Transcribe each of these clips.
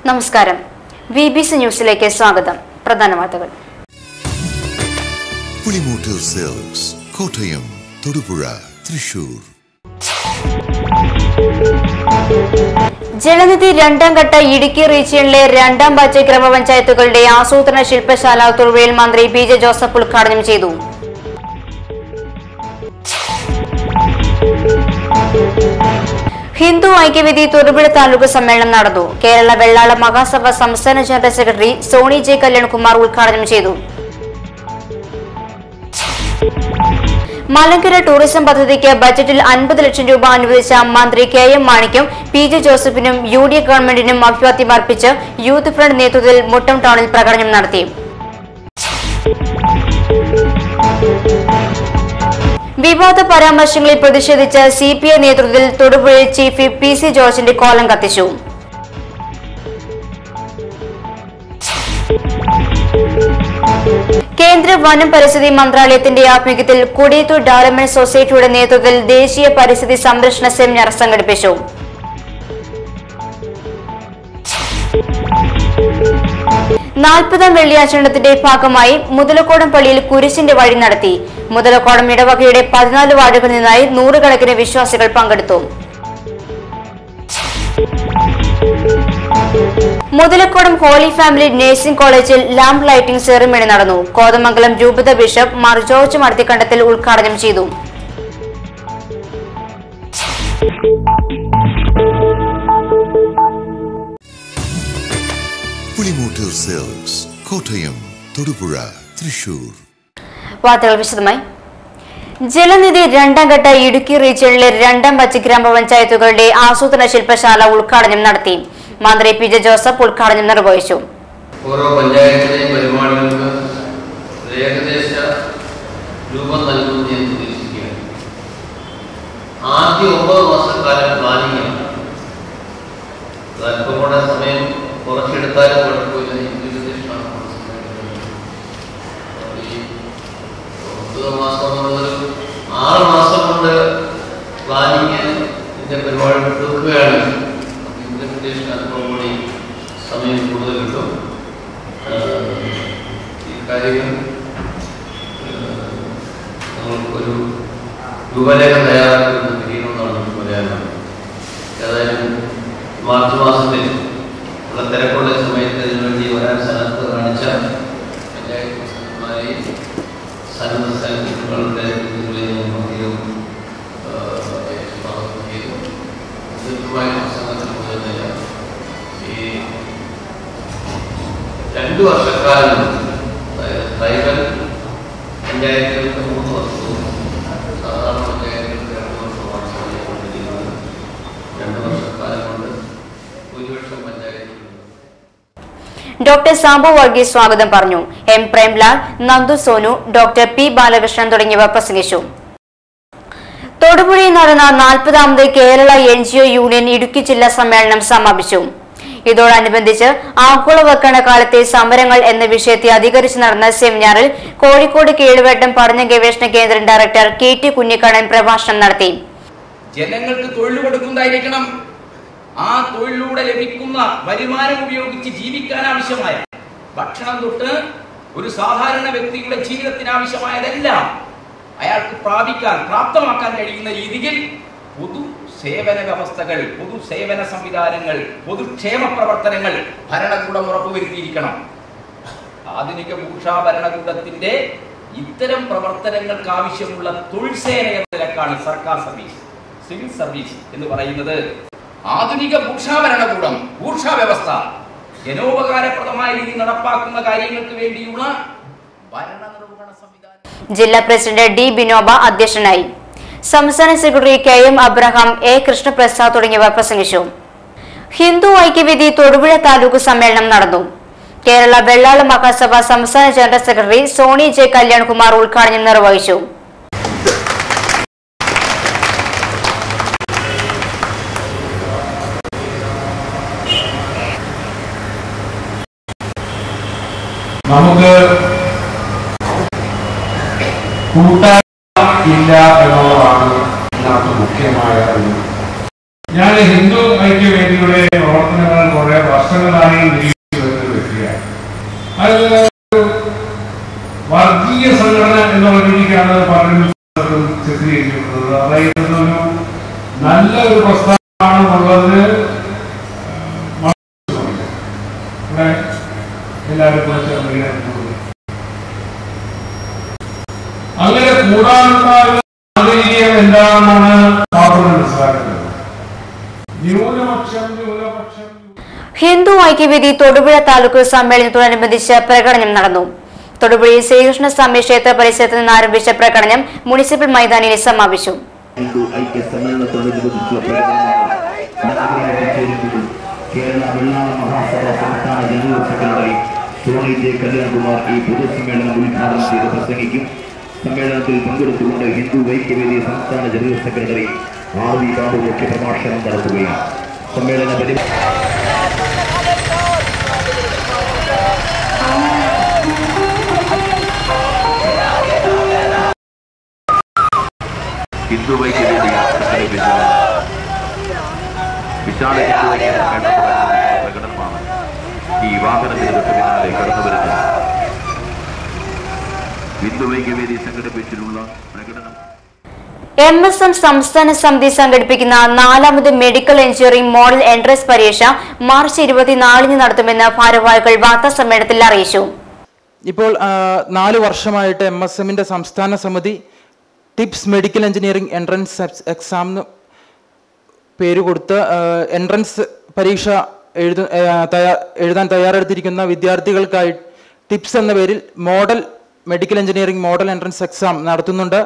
നമസ്കാരം. VBC ന്യൂസിലേക്ക് സ്വാഗതം. പ്രധാന വാർത്തകൾ. പുളിമൂട്ടിൽ സെൽസ് കോട്ടയം, തൊടുപുഴ, തൃശൂർ. ജലനിധി രണ്ടാം ഘട്ട ഇടുക്കി റീജിയണിലെ രണ്ടാം ബാച്ച് ഗ്രാമപഞ്ചായത്തുകളുടെ ആസൂത്രണ ശില്പശാല തൊടുപുഴയിൽ മന്ത്രി PJ ജോസഫ് ഉദ്ഘാടനം ചെയ്തു. ഹിന്ദു ഐക്യവേദി തൊടുപുഴ താലൂക്ക് സമ്മേളനം നടന്നു. കേരള വെള്ളാള മഹാസഭ സംസ്ഥാന ജനറൽ സെക്രട്ടറി സോണി J കല്യാൺകുമാർ ഉദ്ഘാടനം ചെയ്തു. മലങ്കര ടൂറിസം പദ്ധതിക്ക് ബജറ്റിൽ 50 ലക്ഷം രൂപ അനുവദിച്ച മന്ത്രി KM മാണിക്കും PJ ജോസഫിനും UDF ഗവൺമെന്റിനും അഭിവാദ്യം അർപ്പിച്ച് യൂത്ത് ഫ്രണ്ട് നേതൃത്വത്തിൽ മുട്ടം ടൗണിൽ പ്രകടനം നടത്തി. വിവാദ പരാമർശങ്ങളിൽ പ്രതിഷേധിച്ച് CPI നേതൃത്വത്തിൽ തൊടുപുഴയിൽ ചീഫ് PC ജോർജിന്റെ കോലം കത്തിച്ചു. കേന്ദ്ര വനം പരിസ്ഥിതി മന്ത്രാലയത്തിന്റെ ആഭിമുഖ്യത്തിൽ കൊടിയത്തൂർ ഡെവലപ്മെന്റ് സൊസൈറ്റിയുടെ നേതൃത്വത്തിൽ ദേശീയ പരിസ്ഥിതി സംരക്ഷണ സെമിനാർ സംഘടിപ്പിച്ചു. 40ാം വെള്ളിയാചരണത്തിന്റെ ഭാഗമായി മുതലക്കോടം പള്ളിയിൽ കുരിശിന്റെ വഴി നടത്തി. മുതലക്കോടം ഇടവകയുടെ 14 വാർഡുകളിൽ നിന്നായി 100 കണക്കിന് വിശ്വാസികൾ പങ്കെടുത്തു. മുതലക്കോടം ഹോളി ഫാമിലി നഴ്സിംഗ് കോളേജിൽ ലാമ്പ് ലൈറ്റിംഗ് സെറിമണി നടന്നു. കോതമംഗലം രൂപത ബിഷപ്പ് മാർ ജോർജ് മടത്തിക്കണ്ടത്തിൽ ഉദ്ഘാടനം ചെയ്തു. പുളിമൂട്ടിൽ സെൽസ് കോട്ടയം, തൊടുപുഴ, തൃശൂർ. വാർത്തകൾ വിശദമായി. ജലനിധി രണ്ടാം ഘട്ട ഇടുക്കി റീജിയണിലെ രണ്ടാം ബാച്ച് ഗ്രാമപഞ്ചായത്തുകളുടെ ആസൂത്രണ ശില്പശാല ഉദ്ഘാടനം നടത്തി. മന്ത്രി PJ ജോസഫ് ഉദ്ഘാടനം നിർവഹിച്ചു. ഓരോ പഞ്ചായത്തിലെയും പരിപാടികൾക്ക് ഏകദേശ രൂപം നൽകുന്നത് എന്ന് ഉദ്ദേശിക്കുകയാണ്. ആദ്യ 9 മാസക്കാലം പ്ലാനിങ്ങാണ്. അല്പം കൂടെ സമയം കുറച്ചെടുത്താലും കുഴപ്പമില്ല. ഈ 9 മാസം എന്നുള്ളത് 6 മാസം കൊണ്ട് പ്ലാനിങ്ങിന്റെ പരിപാടി തീർക്കുകയാണ്. ഇംപ്ലിമെന്റേഷൻ അല്പം കൂടി സമയം കൂടുതൽ കിട്ടും. ഈ കാര്യങ്ങൾ നമുക്കൊരു രൂപരേഖ തയ്യാറാക്കുന്നത് കഴിയണമെന്നാണ് നമുക്ക് പറയാനുള്ളത്. ഏതായാലും മാർച്ച് മാസത്തിൽ ഉള്ള തിരക്കുള്ള സമയത്ത് അതിനുവേണ്ടി വരാൻ സന്നദ്ധത കാണിച്ച പഞ്ചായത്ത് പ്രസിഡന്റുമാരെയും സന്നദ്ധ സംഘടനകളുടെ സംഘത്തിൽ ഈ 2 വർഷക്കാലം, അതായത് ട്രൈബൽ പഞ്ചായത്തുകൾക്ക് 3 വർഷവും സാധാരണ പഞ്ചായത്തുകൾക്ക് 2 വർഷമാണ് സമയപ്പെട്ടിരിക്കുന്നത്. 2 വർഷക്കാലം കൊണ്ട് ഭൂരിപക്ഷം പഞ്ചായത്തുകൾ ഡോക്ടർ സാബു വർഗീസ് സ്വാഗതം പറഞ്ഞു. M Premlal, Nandu Sonu, doctor P Balakrishnan തുടങ്ങിയവർ പ്രസംഗിച്ചു. തൊടുപുഴയിൽ നടന്ന 40ാമത് കേരള NGO യൂണിയൻ ഇടുക്കി ജില്ലാ സമ്മേളനം സമാപിച്ചു. ഇതോടനുബന്ധിച്ച് ആഗോളവൽക്കരണ കാലത്തെ സമരങ്ങൾ എന്ന വിഷയത്തെ അധികരിച്ച് നടന്ന സെമിനാറിൽ കോഴിക്കോട് കീഴുവേട്ടം പഠന ഗവേഷണ കേന്ദ്രം ഡയറക്ടർ KT കുഞ്ഞിക്കണ്ണൻ പ്രഭാഷണം നടത്തി. ജനങ്ങൾക്ക് തൊഴിൽ കൊടുക്കുന്നതായിരിക്കണം. ആ തൊഴിലിലൂടെ ലഭിക്കുന്ന വരുമാനം ഉപയോഗിച്ച് ജീവിക്കാൻ ആവശ്യമായ ഭക്ഷണം തൊട്ട് ഒരു സാധാരണ വ്യക്തിയുടെ ജീവിതത്തിന് ആവശ്യമായതെല്ലാം അയാൾക്ക് പ്രാപ്തമാക്കാൻ കഴിയുന്ന രീതിയിൽ പൊതു സേവന വ്യവസ്ഥകൾ, പൊതു സേവന സംവിധാനങ്ങൾ, പൊതുക്ഷേമ പ്രവർത്തനങ്ങൾ ഭരണകൂടം ഉറപ്പുവരുത്തിയിരിക്കണം. ആധുനിക ഭൂഷാ ഭരണകൂടത്തിന്റെ ഇത്തരം പ്രവർത്തനങ്ങൾക്ക് ആവശ്യമുള്ള തൊഴിൽ സേന എന്ന നിലക്കാണ് സർക്കാർ സർവീസ്, സിവിൽ സർവീസ് എന്ന് പറയുന്നത്. ആധുനിക ഭൂഷാ ഭരണകൂടം, ഭൂഷാ വ്യവസ്ഥ ജനോപകാരപ്രദമായ രീതിയിൽ നടപ്പാക്കുന്ന കാര്യങ്ങൾക്ക് വേണ്ടിയുള്ള ഭരണനിർവഹണ സംവിധാനം. ജില്ലാ പ്രസിഡന്റ് D ബിനോബ അധ്യക്ഷനായി. സംസ്ഥാന secretary KM Abraham, A Krishnaprasad തുടങ്ങിയവർ പ്രസംഗിച്ചു. ഹിന്ദു ഐക്യവേദി തൊടുപുഴ താലൂക്ക് സമ്മേളനം നടന്നു. കേരള വെള്ളാള മഹാസഭ സംസ്ഥാന ജനറൽ സെക്രട്ടറി സോണി J കല്യാൺകുമാർ ഉദ്ഘാടനം നിർവഹിച്ചു. നമുക്ക് കൂട്ടായ്മ ഇല്ല എന്നുള്ളതാണ് ഇതിനകത്ത് മുഖ്യമായ ഒരു ഞാൻ ഹിന്ദു ഐക്യവേദിയുടെ പ്രവർത്തനങ്ങൾ കുറെ വർഷങ്ങളായി നിരീക്ഷിച്ചു വരുന്ന വ്യക്തിയാണ്. അത് വർഗീയ സംഘടന എന്നുള്ള രീതിക്കാണ് പലരും ചിത്രീകരിക്കുന്നത്. അതായത് ഒരു നല്ല ഒരു പ്രസ്ഥാനമാണെന്നുള്ളതിന് ഇവിടെ എല്ലാവരും അങ്ങനെ കൂടാനുള്ള സാഹചര്യം എന്താണെന്നാണ് മാത്രം മനസ്സിലാക്കുന്നത്. ന്യൂനപക്ഷം ഹിന്ദു ഐക്യവേദി തൊടുപുഴ താലൂക്ക് സമ്മേളനത്തോടനുബന്ധിച്ച് പ്രകടനം നടന്നു. തൊടുപുഴയിൽ ശ്രീകൃഷ്ണ സ്വാമി ക്ഷേത്ര പരിസരത്ത് നിന്ന് ആരംഭിച്ച പ്രകടനം മുനിസിപ്പൽ മൈതാനിയിൽ സമാപിച്ചു. ഹിന്ദു ഐക്യ സമ്മേളനത്തോടനുബന്ധിച്ചുള്ള പ്രകടനമാണ് കേരള വെള്ളാള മഹാസഭ സംസ്ഥാന ജനറൽ സെക്രട്ടറി സോണി ജെ കല്യാൺകുമാർ ഈ പൊതുസമ്മേളനം ഉദ്ഘാടനം ചെയ്ത് പ്രസംഗിക്കും. സമ്മേളനത്തിൽ പങ്കെടുത്തുകൊണ്ട് ഹിന്ദു ഐക്യവേദി സംസ്ഥാന ജനറൽ സെക്രട്ടറി ആർ.വി. ബാബു മുഖ്യ പ്രഭാഷണം നടത്തുകയും സമ്മേളന ഹിന്ദു ഐക്യവേദി വിശാല ഹിന്ദു ഐക്യ പ്രകടനമാണ് ഈ വാഹനത്തിന് പിന്നാലെ കടന്നു വരുന്നത്. ഹിന്ദു ഐക്യവേദി സംഘടിപ്പിച്ചിട്ടുള്ള പ്രകടനം MSM സംസ്ഥാന സമിതി സംഘടിപ്പിക്കുന്ന 4ാമത് മെഡിക്കൽ എഞ്ചിനീയറിംഗ് മോഡൽ എൻട്രൻസ് പരീക്ഷ മാർച്ച് 24 നടത്തുമെന്ന് ഭാരവാഹികൾ വാർത്താ സമ്മേളനത്തിൽ അറിയിച്ചു. ഇപ്പോൾ 4 വർഷമായിട്ട് MSMന്റെ സംസ്ഥാന സമിതി tips medical engineering entrance exam പേര് കൊടുത്ത് എൻട്രൻസ് പരീക്ഷ എഴുതാൻ തയ്യാറെടുത്തിരിക്കുന്ന വിദ്യാർത്ഥികൾക്കായി ടിപ്സ് എന്ന പേരിൽ model medical engineering model entrance exam നടത്തുന്നുണ്ട്.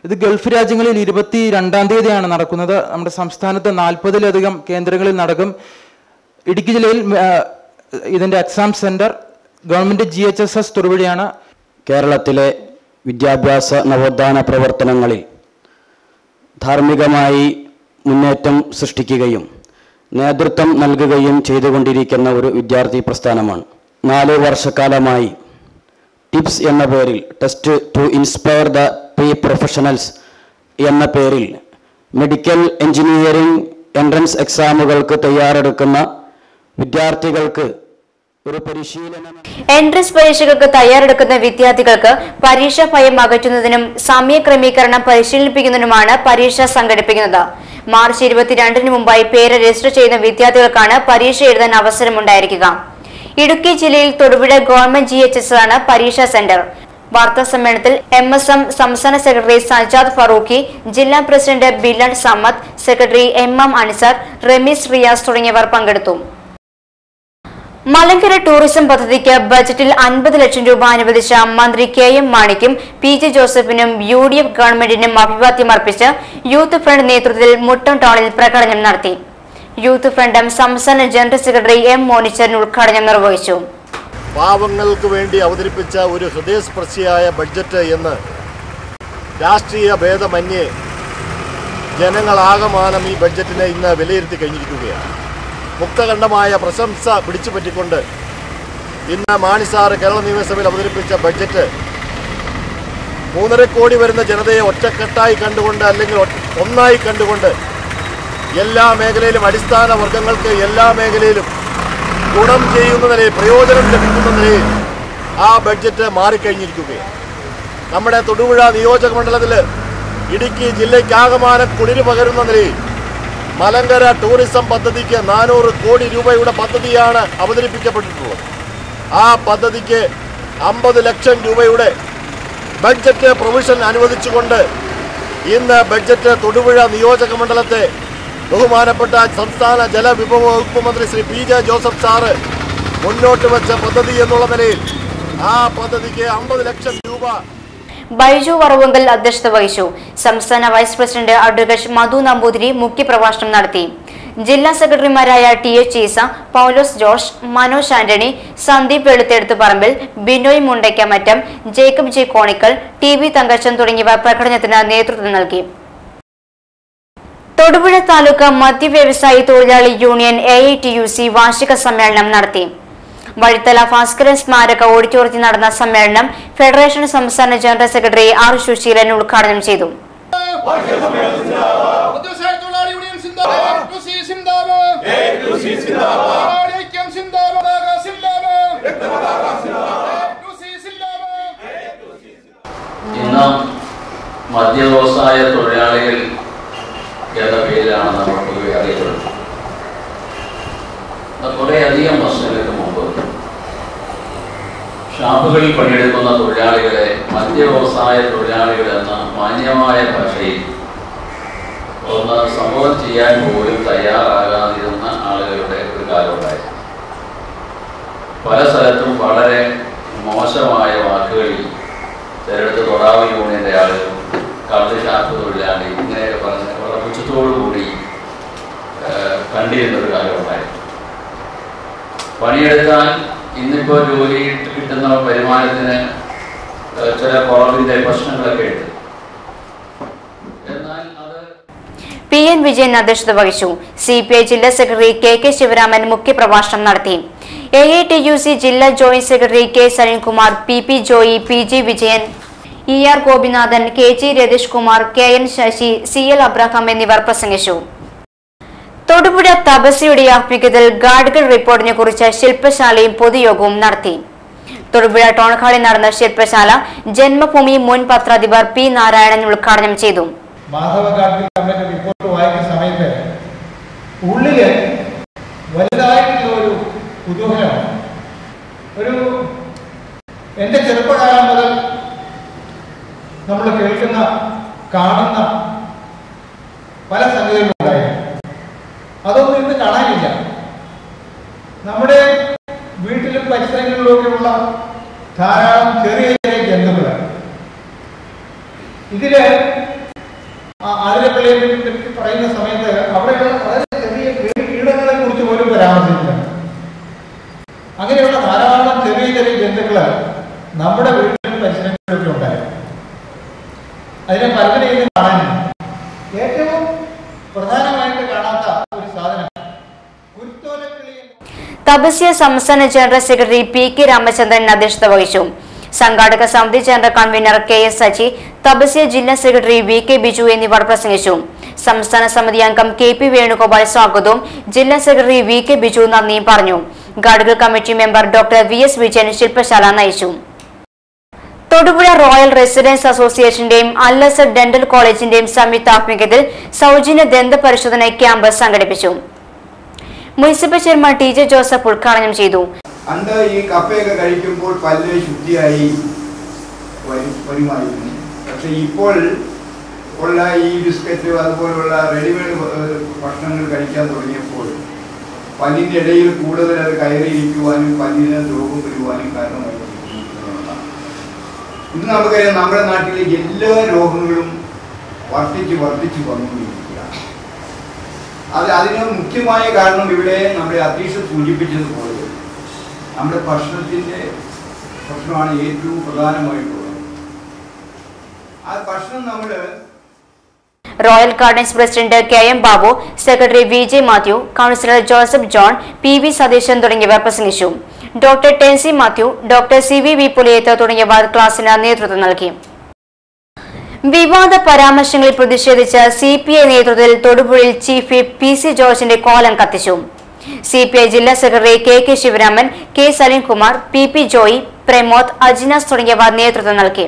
ഇത് ഗൾഫ് രാജ്യങ്ങളിൽ 22-ാം തീയതിയാണ് നടക്കുന്നത്. നമ്മുടെ സംസ്ഥാനത്ത് 40-ലധികം കേന്ദ്രങ്ങളിൽ നടക്കും. ഇടുക്കി ജില്ലയിൽ ഇതിൻ്റെ എക്സാം സെന്റർ ഗവൺമെന്റ് GHSS തൊടുപുഴയാണ്. കേരളത്തിലെ വിദ്യാഭ്യാസ നവോത്ഥാന പ്രവർത്തനങ്ങളിൽ ധാർമ്മികമായി മുന്നേറ്റം സൃഷ്ടിക്കുകയും നേതൃത്വം നൽകുകയും ചെയ്തുകൊണ്ടിരിക്കുന്ന ഒരു വിദ്യാർത്ഥി പ്രസ്ഥാനമാണ്. 4 വർഷക്കാലമായി ടിപ്സ് എന്ന പേരിൽ test to inspire the pre professionals എന്ന പേരിൽ മെഡിക്കൽ എഞ്ചിനീയറിംഗ് എൻട്രൻസ് എക്സാമുകൾക്ക് തയ്യാറെടുക്കുന്ന വിദ്യാർത്ഥികൾക്ക് ഒരു പരിശീലനം. എൻട്രൻസ് പരീക്ഷകൾക്ക് തയ്യാറെടുക്കുന്ന വിദ്യാർത്ഥികൾക്ക് പരീക്ഷാ ഭയം അകറ്റുന്നതിനും സമയക്രമീകരണം പരിശീലിപ്പിക്കുന്നതിനുമാണ് പരീക്ഷ സംഘടിപ്പിക്കുന്നത്. മാർച്ച് 22-ന് മുമ്പായി പേര് രജിസ്റ്റർ ചെയ്യുന്ന വിദ്യാർത്ഥികൾക്കാണ് പരീക്ഷ എഴുതാൻ അവസരമുണ്ടായിരിക്കുക. ഇടുക്കി ജില്ലയിൽ തൊടുപുഴ ഗവൺമെന്റ് GHS ആണ് പരീക്ഷാ സെന്റർ. വാർത്താ സമ്മേളനത്തിൽ MSM സംസ്ഥാന സെക്രട്ടറി സജാദ് ഫറൂഖി, ജില്ലാ president Bilan Samad, secretary MM Ansar, Rameez Riyas തുടങ്ങിയവർ പങ്കെടുത്തു. മലങ്കര ടൂറിസം പദ്ധതിക്ക് ബജറ്റിൽ 50 ലക്ഷം രൂപ അനുവദിച്ച മന്ത്രി KM മാണിക്കും PJ ജോസഫിനും UDF ഗവൺമെന്റിനും അഭിവാദ്യം അർപ്പിച്ച് യൂത്ത് ഫ്രണ്ട് നേതൃത്വത്തിൽ മുട്ടം ടൗണിൽ പ്രകടനം നടത്തി. യൂത്ത് ഫ്രണ്ട് സംസ്ഥാന ജനറൽ സെക്രട്ടറി M മോനിച്ചൻ ഉദ്ഘാടനം നിർവഹിച്ചു. പാവങ്ങൾക്ക് വേണ്ടി അവതരിപ്പിച്ച ഒരു ഹൃദയസ്പർശിയായ ബഡ്ജറ്റ് എന്ന് രാഷ്ട്രീയ ഭേദമന്യേ ജനങ്ങളാകമാനം ഈ ബഡ്ജറ്റിനെ ഇന്ന് വിലയിരുത്തി കഴിഞ്ഞിരിക്കുകയാണ്. മുക്തകണ്ഠമായ പ്രശംസ പിടിച്ചുപറ്റിക്കൊണ്ട് ഇന്ന് മാണിസാറ് കേരള നിയമസഭയിൽ അവതരിപ്പിച്ച ബഡ്ജറ്റ് 3.5 കോടി വരുന്ന ജനതയെ ഒറ്റക്കെട്ടായി കണ്ടുകൊണ്ട് അല്ലെങ്കിൽ ഒന്നായി കണ്ടുകൊണ്ട് എല്ലാ മേഖലയിലും അടിസ്ഥാന വർഗങ്ങൾക്ക് എല്ലാ മേഖലയിലും ഗുണം ചെയ്യുന്ന നിലയിൽ പ്രയോജനം ലഭിക്കുന്ന നിലയിൽ ആ ബഡ്ജറ്റ് മാറിക്കഴിഞ്ഞിരിക്കുകയാണ്. നമ്മുടെ തൊടുപുഴ നിയോജക മണ്ഡലത്തിൽ ഇടുക്കി ജില്ലയ്ക്കാകമാനം കുളിര് പകരുന്ന നിലയിൽ മലങ്കര ടൂറിസം പദ്ധതിക്ക് 400 കോടി രൂപയുടെ പദ്ധതിയാണ് അവതരിപ്പിക്കപ്പെട്ടിട്ടുള്ളത്. ആ പദ്ധതിക്ക് 50 ലക്ഷം രൂപയുടെ ബഡ്ജറ്റ് പ്രൊവിഷൻ അനുവദിച്ചുകൊണ്ട് ഇന്ന് ബഡ്ജറ്റ് തൊടുപുഴ നിയോജക മണ്ഡലത്തെ ബഹുമാനപ്പെട്ട സംസ്ഥാന ജലവിഭവ വകുപ്പ് മന്ത്രി ശ്രീ PJ ജോസഫ് സാറ് മുന്നോട്ട് വെച്ച പദ്ധതി എന്നുള്ള നിലയിൽ ആ പദ്ധതിക്ക് 50 ലക്ഷം രൂപ. ബൈജു വറവങ്കൽ അധ്യക്ഷത വഹിച്ചു. സംസ്ഥാന vice president advocate Madhu Namboothiri മുഖ്യപ്രഭാഷണം നടത്തി. ജില്ലാ സെക്രട്ടറിമാരായ TH Isa, Paulose George, Manoj Antony, Sandeep Veluthedathu Parambil, Binoy Mundakkamattam, Jacob J Konickal, TV Thankachan തുടങ്ങിയവർ പ്രകടനത്തിന് നേതൃത്വം നൽകി. തൊടുപുഴ താലൂക്ക് മദ്യ വ്യവസായി തൊഴിലാളി യൂണിയൻ AITUC വാർഷിക സമ്മേളനം നടത്തി. വഴിത്തല ഭാസ്കരൻ സ്മാരക ഓഡിറ്റോറിയത്തിൽ നടന്ന സമ്മേളനം ഫെഡറേഷൻ സംസ്ഥാന ജനറൽ സെക്രട്ടറി R സുശീലൻ ഉദ്ഘാടനം ചെയ്തു. ഇന്ന് മദ്യവ്യവസായ തൊഴിലാളികൾ എന്ന പേരിലാണ് നമ്മൾ പൊതുവെ അറിയപ്പെടുന്നത്. കുറേയധികം വർഷങ്ങൾക്ക് മുമ്പ് ഷാപ്പുകളിൽ പണിയെടുക്കുന്ന തൊഴിലാളികളെ മദ്യവ്യവസായ തൊഴിലാളികൾ എന്ന മാന്യമായ ഭാഷയിൽ ഒന്ന് സംബോധന ചെയ്യാൻ പോലും തയ്യാറാകാതിരുന്ന ആളുകളുടെ ഒരു കാലമുണ്ടായിരുന്നു. പല സ്ഥലത്തും വളരെ മോശമായ വാക്കുകളിൽ ചിലയിടത്ത് തൊടാവ് യൂണിയൻ്റെ ആളുകൾ, കള്ള് ഷാപ്പ് തൊഴിലാളി ഇങ്ങനെയൊക്കെ പറഞ്ഞ് വളരെ പുച്ഛത്തോടുകൂടി കണ്ടിരുന്നൊരു കാലമുണ്ടായിരുന്നു. പണിയെടുത്താൽ ഇന്നിപ്പോൾ ജോലി കിട്ടുന്ന വരുമാനത്തിന് ചില കുറവിൻ്റെ പ്രശ്നങ്ങളൊക്കെ ഉണ്ട്. എന്നാൽ അത് PN വിജയൻ അധ്യക്ഷത വഹിച്ചു. CPI ജില്ലാ സെക്രട്ടറി KK ശിവരാമൻ മുഖ്യപ്രഭാഷണം നടത്തി. AITUC ജില്ലാ joint secretary K Salinkumar, PP Joy, PG Vijayan, ER Gopinathan, KG Ratheesh Kumar, KN Sasi, CL Abraham എന്നിവർ പ്രസംഗിച്ചു. തൊടുപുഴ തപസ്യയുടെ ആഭിമുഖ്യത്തിൽ ഗാഡ്ഗിൽ റിപ്പോർട്ടിനെ കുറിച്ച് ശില്പശാലയും പൊതുയോഗവും നടത്തി. തൊടുപുഴ ടൗൺ ഹാളിൽ നടന്ന ശില്പശാല ജന്മഭൂമി മുൻ പത്രാധിപർ P നാരായണൻ ഉദ്ഘാടനം ചെയ്തു. മാധവ ഗാഡ്ഗിൽ കമ്മിറ്റി റിപ്പോർട്ട് വായിക്കുന്ന സമയത്ത് ഉള്ളില് വലുതായിട്ടുള്ള ഒരു കുതൂഹലമാണ്. എന്റെ ചെറുപ്പകാലം മുതൽ നമ്മൾ കേൾക്കുന്ന കാണുന്ന പല സംഗതികളുണ്ടായിരുന്നു. അതൊന്നും ഇന്ന് കാണാനില്ല. നമ്മുടെ വീട്ടിലും പരിസരങ്ങളിലുമൊക്കെയുള്ള ധാരാളം ചെറിയ ചെറിയ ജന്തുക്കൾ. ഇതില് ആതിരപ്പള്ളിയെ പറ്റി പറയുന്ന സമയത്ത് അവിടെയുള്ള വളരെ ചെറിയ കീടങ്ങളെ കുറിച്ച് പോലും പരാമർശിക്കുന്നുണ്ട്. അങ്ങനെയുള്ള ധാരാളം ചെറിയ ചെറിയ ജന്തുക്കള് നമ്മുടെ വീട്ടിലും പരിസരങ്ങളിലൊക്കെ ഉണ്ടായിരുന്നു. അതിനെ പലതിനെയും കാണാനില്ല. ഏറ്റവും പ്രധാനമായിട്ട് കാണാത്ത ഒരു സാധനം കുരുത്തോലക്കിളി. തപസ്യ സംസ്ഥാന ജനറൽ സെക്രട്ടറി PK രാമചന്ദ്രൻ അധ്യക്ഷത വഹിച്ചു. സംഘാടക സമിതി general convener KS Sachi, Tapasya ജില്ലാ സെക്രട്ടറി VK ബിജു എന്നിവർ പ്രസംഗിച്ചു. സംസ്ഥാന സമിതി അംഗം KP വേണുഗോപാൽ സ്വാഗതവും ജില്ലാ സെക്രട്ടറി VK ബിജു നന്ദിയും പറഞ്ഞു. Gadgil committee member doctor VS Vijayan ശില്പശാല നയിച്ചു. Thodupuzha royal residence അസോസിയേഷന്റെയും Al-Azhar dental കോളേജിന്റെയും സംയുക്താഭിമുഖ്യത്തിൽ സൗജന്യ ദന്ത പരിശോധന ക്യാമ്പ് സംഘടിപ്പിച്ചു. മുനിസിപ്പൽ ചെയർമാൻ TJ ജോസഫ് ഉദ്ഘാടനം ചെയ്തു. അന്ന് ഈ കപ്പയൊക്കെ കഴിക്കുമ്പോൾ പല്ല് ശുദ്ധിയായി വരുമായിരുന്നു. പക്ഷെ ഇപ്പോൾ ഉള്ള ഈ ബിസ്ക്കറ്റ് അതുപോലുള്ള റെഡിമെയ്ഡ് ഭക്ഷണങ്ങൾ കഴിക്കാൻ തുടങ്ങിയപ്പോൾ പല്ലിൻ്റെ ഇടയിൽ കൂടുതൽ അത് കയറിയിരിക്കുവാനും പല്ലിന് രോഗം വരുവാനും കാരണമായി. ഇന്ന് നമുക്കറിയാം നമ്മുടെ നാട്ടിലെ എല്ലാ രോഗങ്ങളും വർദ്ധിച്ച് വന്നുകൊണ്ടിരിക്കുകയാണ്. അതിന് മുഖ്യമായ കാരണം ഇവിടെ നമ്മുടെ അധ്യക്ഷൻ സൂചിപ്പിച്ചതുപോലെ നമ്മുടെ ഭക്ഷണമാണ് ഏറ്റവും പ്രധാനമായിട്ടുള്ളത്. ആ ഭക്ഷണം നമ്മൾ royal gardens president KM Babu, secretary VJ Mathew, councillor Joseph John, PV Satheesan തുടങ്ങിയവർ പ്രസംഗിച്ചു. Doctor Tency Mathew, doctor CVV Puliyath തുടങ്ങിയവർ ക്ലാസിന് നേതൃത്വം നൽകി. വിവാദ പരാമർശങ്ങളിൽ പ്രതിഷേധിച്ച് CPI നേതൃത്വത്തിൽ തൊടുപുഴയിൽ ചീഫ് വിപ്പ് PC ജോർജിന്റെ കോലം കത്തിച്ചു. CPI ജില്ലാ secretary KK Sivaraman, K Salinkumar, PP Joy, Pramod, Ajinas തുടങ്ങിയവർ നേതൃത്വം നൽകി.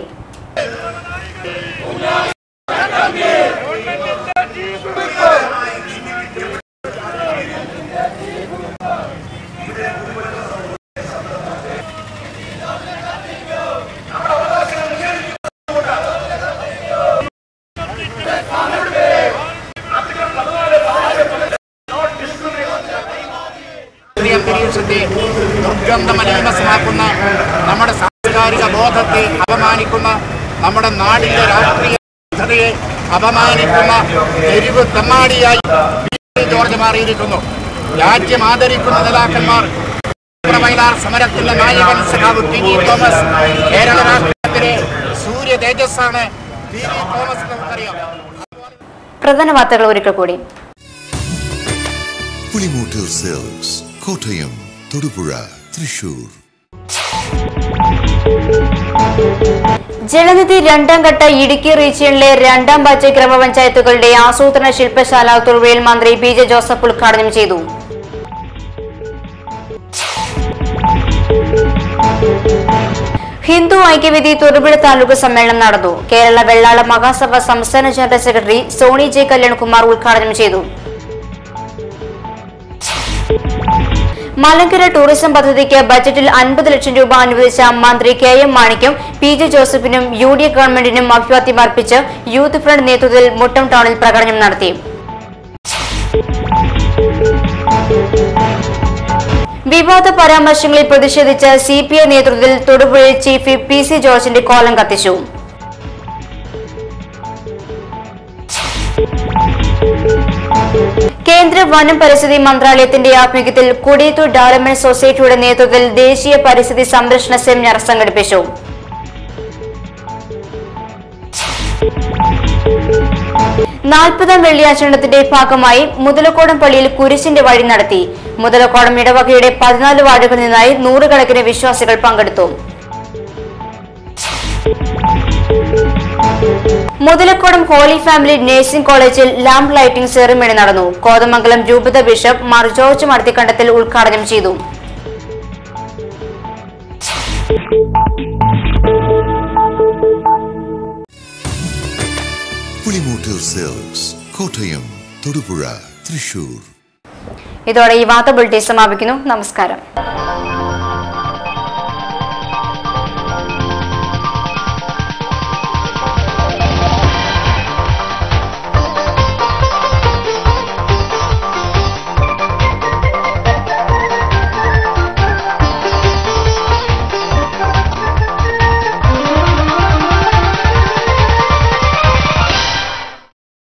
ദുർഗന്ധമലീമസമാക്കുന്ന നമ്മുടെ സാംസ്കാരിക ബോധത്തെ അപമാനിക്കുന്ന നമ്മുടെ നാടിന്റെ രാഷ്ട്രീയതയെ അപമാനിക്കുന്ന തെരുവ് തെമ്മാടിയായി ജോർജ് മാറിയിരിക്കുന്നു. രാജ്യം ആദരിക്കുന്ന നേതാക്കന്മാർ, വയലാർ സമരത്തിന്റെ നായകൻ സഖാവ് TD തോമസ്, കേരള രാഷ്ട്രീയത്തിലെ സൂര്യ തേജസ്സാണ് TD തോമസ് നമുക്കറിയാം. പ്രധാന വാർത്തകൾ ഒരിക്കൽ കൂടി. പുളിമൂട്ടിൽ സിൽക്സ്, കോട്ടയം, തൊടുപുഴ, തൃശൂർ. ജലനിധി രണ്ടാം ഘട്ട ഇടുക്കി റീജിയണിലെ രണ്ടാം ബാച്ച് ഗ്രാമപഞ്ചായത്തുകളുടെ ആസൂത്രണ ശില്പശാല തൊടുപുഴയിൽ മന്ത്രി PJ ജോസഫ് ഉദ്ഘാടനം ചെയ്തു. ഹിന്ദു ഐക്യവേദി തൊടുപുഴ താലൂക്ക് സമ്മേളനം നടന്നു. കേരള വെള്ളാള മഹാസഭ സംസ്ഥാന ജനറൽ സെക്രട്ടറി സോണി ജെ കല്യാൺകുമാർ ഉദ്ഘാടനം ചെയ്തു. മലങ്കര ടൂറിസം പദ്ധതിക്ക് ബജറ്റിൽ 50 ലക്ഷം രൂപ അനുവദിച്ച മന്ത്രി KM മാണിക്കും PJ ജോസഫിനും UDF ഗവൺമെന്റിനും അഭിവാദ്യം അർപ്പിച്ച് യൂത്ത് ഫ്രണ്ട് നേതൃത്വത്തിൽ മുട്ടം ടൗണിൽ പ്രകടനം നടത്തി. വിവാദ പരാമർശങ്ങളിൽ പ്രതിഷേധിച്ച് CPI നേതൃത്വത്തിൽ തൊടുപുഴയിൽ ചീഫ് PC ജോർജിന്റെ കോലം കത്തിച്ചു. കേന്ദ്ര വനം പരിസ്ഥിതി മന്ത്രാലയത്തിന്റെ ആഭിമുഖ്യത്തിൽ കുടിയത്തൂർ ഡെവലപ്മെന്റ് സൊസൈറ്റിയുടെ നേതൃത്വത്തിൽ ദേശീയ പരിസ്ഥിതി സംരക്ഷണ സെമിനാർ സംഘടിപ്പിച്ചു. 40ാം വെള്ളിയാചരണത്തിന്റെ ഭാഗമായി മുതലക്കോടം പള്ളിയിൽ കുരിശിന്റെ വഴി നടത്തി. മുതലക്കോടം ഇടവകയുടെ 14 വാർഡുകളിൽ നിന്നായി 100 കണക്കിന് വിശ്വാസികൾ പങ്കെടുത്തു. മുതലക്കോടം ഹോളി ഫാമിലി നഴ്സിംഗ് കോളേജിൽ ലാമ്പ് ലൈറ്റിംഗ് സെറിമണി നടന്നു. കോതമംഗലം രൂപത ബിഷപ്പ് മാർ ജോർജ് മർത്തിക്കണ്ടത്തിൽ ഉദ്ഘാടനം ചെയ്തു. പുളിമൂട്ടിൽ സിൽക്സ്, കോട്ടയം, തൊടുപുഴ, തൃശൂർ. ഇതോടെ ഈ വാർത്താ ബുള്ളറ്റിൻ സമാപിക്കുന്നു. നമസ്കാരം.